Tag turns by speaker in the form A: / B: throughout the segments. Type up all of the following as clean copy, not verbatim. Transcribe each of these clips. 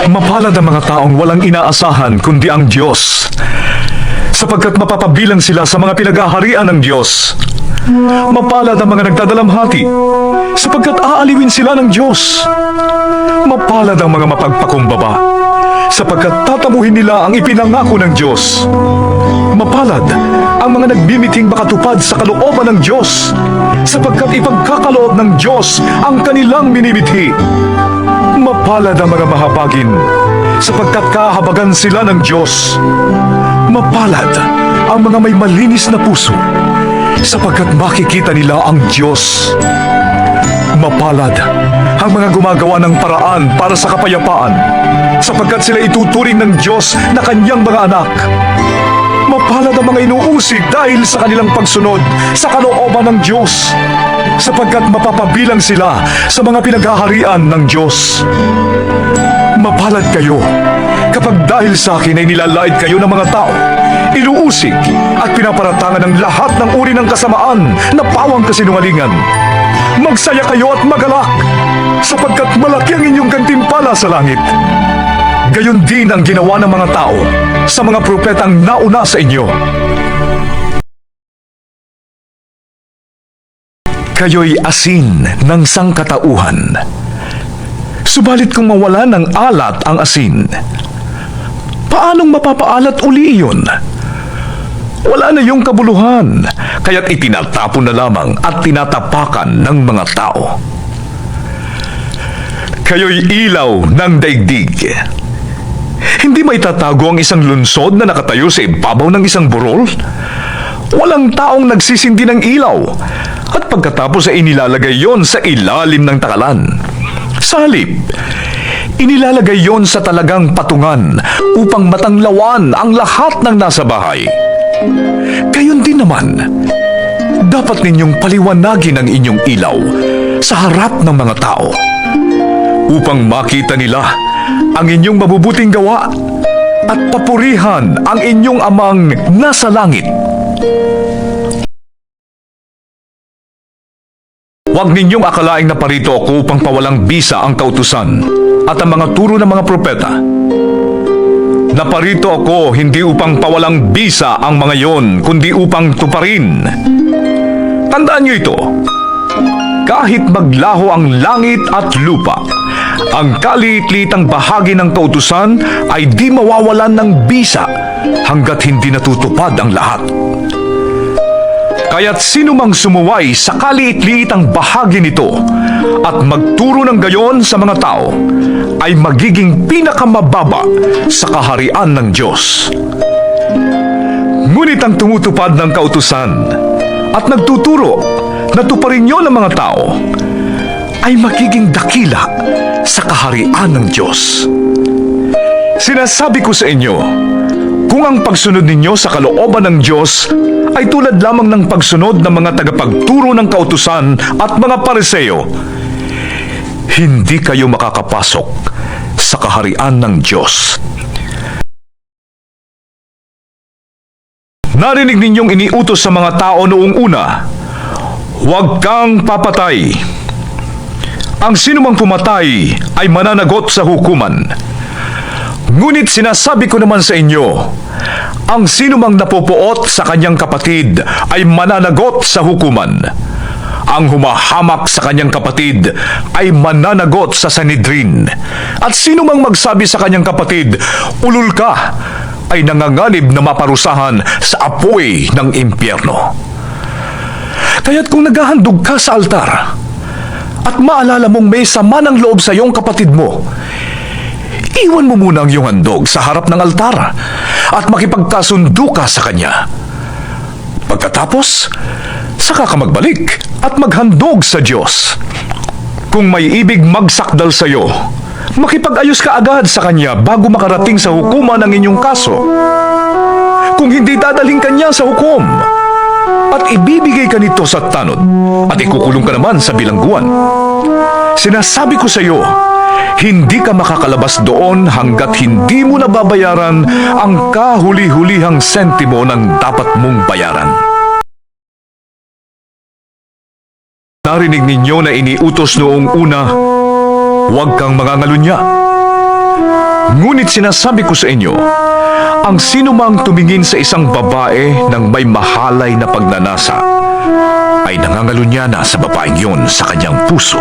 A: Mapalad ang mga taong walang inaasahan kundi ang Diyos, sapagkat mapapabilang sila sa mga pinaghaharian ng Diyos. Mapalad ang mga nagdadalamhati, sapagkat aaliwin sila ng Diyos. Mapalad ang mga mapagpakumbaba, sapagkat tatamuhin nila ang ipinangako ng Diyos. Mapalad ang mga nagbimiting makatupad sa kalooban ng Diyos, sapagkat ipagkakaloob ng Diyos ang kanilang minimithi. Mapalad ang mga mahabagin, sapagkat kahabagan sila ng Diyos. Mapalad ang mga may malinis na puso, sapagkat makikita nila ang Diyos. Mapalad ang mga gumagawa ng paraan para sa kapayapaan, sapagkat sila ituturing ng Diyos na kanyang mga anak. Mapalad ang mga inuusig dahil sa kanilang pagsunod sa kalooban ng Diyos, sapagkat mapapabilang sila sa mga pinaghaharian ng Diyos. Mapalad kayo kapag dahil sa akin ay nilalait kayo ng mga tao, inuusig at pinaparatangan ng lahat ng uri ng kasamaan na pawang kasinungalingan. Magsaya kayo at magalak, sapagkat malaki ang inyong gantimpala sa langit. Gayon din ang ginawa ng mga tao sa mga propetang nauna sa inyo. Kayo'y asin ng sangkatauhan. Subalit kung mawala ng alat ang asin, paanong mapapaalat uli iyon? Wala na yung kabuluhan, kaya't itinatapon na lamang at tinatapakan ng mga tao. Kayo'y ilaw ng daigdig. Hindi maitatago ang isang lunsod na nakatayo sa ibabaw ng isang burol? Walang taong nagsisindi ng ilaw, at pagkatapos ay inilalagay yon sa ilalim ng takalan. Sa halip, inilalagay yon sa talagang patungan upang matanglawan ang lahat ng nasa bahay. Gayon din naman, dapat ninyong paliwanagin ang inyong ilaw sa harap ng mga tao, upang makita nila ang inyong mabubuting gawa at papurihan ang inyong amang nasa langit. Huwag ninyong akalaing naparito ako upang pawalang bisa ang kautusan at ang mga turo ng mga propeta. Naparito ako hindi upang pawalang bisa ang mga yon, kundi upang tuparin. Tandaan niyo ito, kahit maglaho ang langit at lupa, ang kaliit-liitang bahagi ng kautusan ay di mawawalan ng bisa hanggat hindi natutupad ang lahat. Kaya't sino mang sumuway sa kaliit-liitang bahagi nito at magturo ng gayon sa mga tao ay magiging pinakamababa sa kaharian ng Diyos. Ngunit ang tumutupad ng kautusan at nagtuturo na tuparin niyo ng mga tao ay magiging dakila sa kaharian ng Diyos. Sinasabi ko sa inyo, kung ang pagsunod ninyo sa kalooban ng Diyos ay tulad lamang ng pagsunod ng mga tagapagturo ng kautusan at mga Pariseo, hindi kayo makakapasok sa kaharian ng Diyos. Narinig ninyong iniutos sa mga tao noong una, huwag kang papatay. Ang sinumang pumatay ay mananagot sa hukuman. Ngunit sinasabi ko naman sa inyo, ang sinumang napupuot sa kanyang kapatid ay mananagot sa hukuman. Ang humahamak sa kanyang kapatid ay mananagot sa Sanhedrin. At sinumang magsabi sa kanyang kapatid, ulul ka, ay nanganganib na maparusahan sa apoy ng impyerno. Kaya't kung naghahandog ka sa altar at maalala mong may sama ng loob sa iyong kapatid mo, iwan mo muna ang iyong handog sa harap ng altar at makipagkasundo ka sa kanya. Pagkatapos, saka ka magbalik at maghandog sa Diyos. Kung may ibig magsakdal sa iyo, makipag-ayos ka agad sa kanya bago makarating sa hukuman ang inyong kaso. Kung hindi, dadalhin kanya sa hukom at ibibigay ka nito sa tanod at ikukulong ka naman sa bilangguan. Sinasabi ko sa iyo, hindi ka makakalabas doon hanggat hindi mo nababayaran ang kahuli-hulihang sentimo ng dapat mong bayaran. Narinig ninyo na iniutos noong una, huwag kang mangangalunya. Ngunit sinasabi ko sa inyo, ang sinumang tumingin sa isang babae ng may mahalay na pagnanasa, ay nangangalunya na sa babaeng yun sa kanyang puso.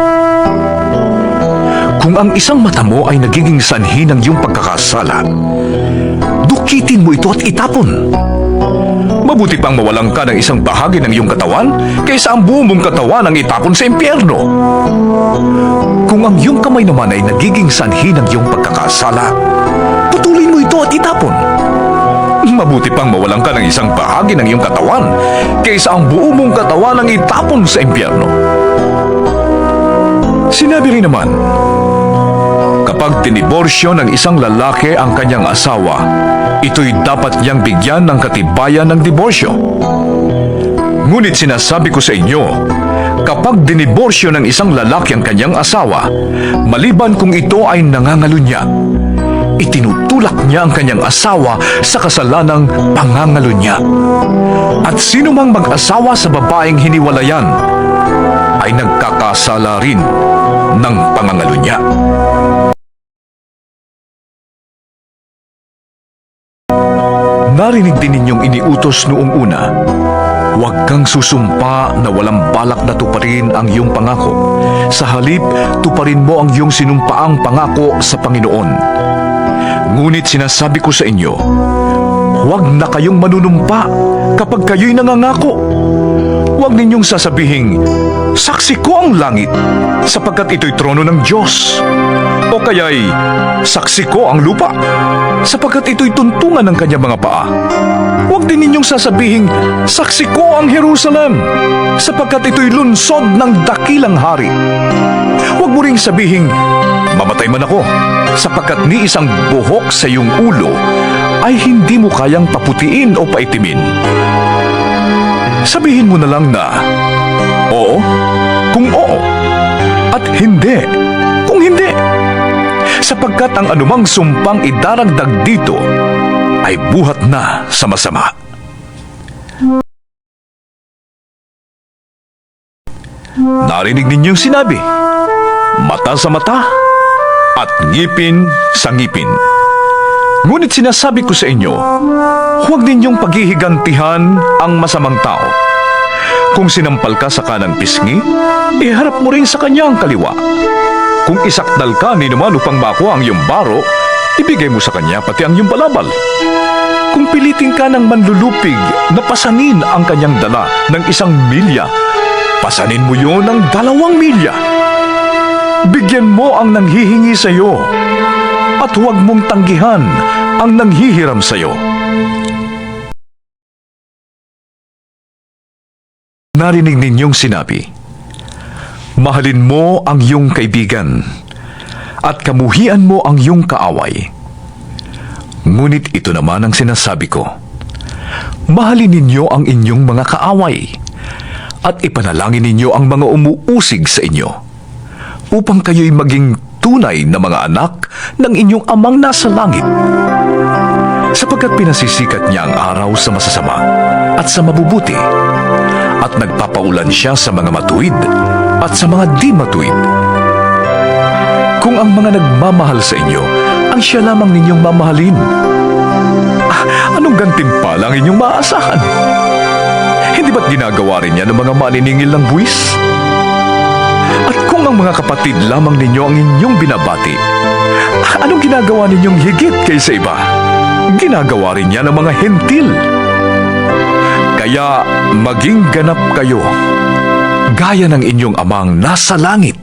A: Kung ang isang mata mo ay nagiging sanhi ng iyong pagkakasala, dukitin mo ito at itapon. Mabuti pang mawalan ka ng isang bahagi ng iyong katawan kaysa ang buong mong katawan ang itapon sa impyerno. Kung ang iyong kamay naman ay nagiging sanhi ng iyong pagkakasala, putulin mo ito at itapon. Mabuti pang mawalan ka ng isang bahagi ng iyong katawan kaysa ang buong mong katawan ang itapon sa impyerno. Sinabi rin naman, kapag diniborsyo ng isang lalaki ang kanyang asawa, ito'y dapat niyang bigyan ng katibayan ng diborsyo. Ngunit sinasabi ko sa inyo, kapag diniborsyo ng isang lalaki ang kanyang asawa, maliban kung ito ay nangangalunya, itinutulak niya ang kanyang asawa sa kasalanang pangangalunya. At sino mang mag-asawa sa babaeng hiniwalayan, ay nagkakasala rin ng pangangalunya. Narinig din ninyong iniutos noong una, huwag kang susumpa na walang balak na tuparin ang iyong pangako. Sa halip, tuparin mo ang iyong sinumpaang pangako sa Panginoon. Ngunit sinasabi ko sa inyo, huwag na kayong manunumpa kapag kayo'y nangangako. Huwag ninyong sasabihing, saksi ko ang langit, sapagkat ito'y trono ng Diyos. O kaya'y, saksi ko ang lupa, sapagkat ito'y tuntungan ng kanyang mga paa. Huwag din ninyong sasabihing, saksi ko ang Jerusalem, sapagkat ito'y lunsod ng dakilang hari. Huwag mo ring sabihing, mamatay man ako, sapagkat ni isang buhok sa iyong ulo ay hindi mo kayang paputiin o paitimin. Sabihin mo na lang na, oo, kung oo, at hindi, kung hindi. Sapagkat ang anumang sumpang idaragdag dito ay buhat na sa masama. Narinig ninyong sinabi, mata sa mata at ngipin sa ngipin. Ngunit sinasabi ko sa inyo, huwag ninyong paghihigantihan ang masamang tao. Kung sinampal ka sa kanang pisngi, iharap mo rin sa kanya ang kaliwa. Kung isakdal ka ni naman upang makuha ang iyong baro, ibigay mo sa kanya pati ang iyong balabal. Kung pilitin ka ng manlulupig na pasanin ang kanyang dala ng 1 milya, pasanin mo yon ng 2 milya. Bigyan mo ang nanghihingi sa iyo, at huwag mong tanggihan ang nanghihiram sa iyo. Narinig ninyong sinabi, mahalin mo ang iyong kaibigan at kamuhian mo ang iyong kaaway. Ngunit ito naman ang sinasabi ko, mahalin ninyo ang inyong mga kaaway at ipanalangin ninyo ang mga umuusig sa inyo, upang kayo'y maging tunay na mga anak ng inyong amang nasa langit. Sapagkat pinasisikat niya ang araw sa masasama at sa mabubuti, at nagpapaulan siya sa mga matuwid at sa mga di matuwid. Kung ang mga nagmamahal sa inyo ang siya lamang ninyong mamahalin, anong gantimpala ang inyong maaasahan? Hindi ba't ginagawa rin niya ng mga maniningil ng buwis? At kung ang mga kapatid lamang ninyo ang inyong binabati, anong ginagawa ninyong higit kaysa iba? Ginagawa rin niya ng mga hentil. Kaya maging ganap kayo, gaya ng inyong amang nasa langit.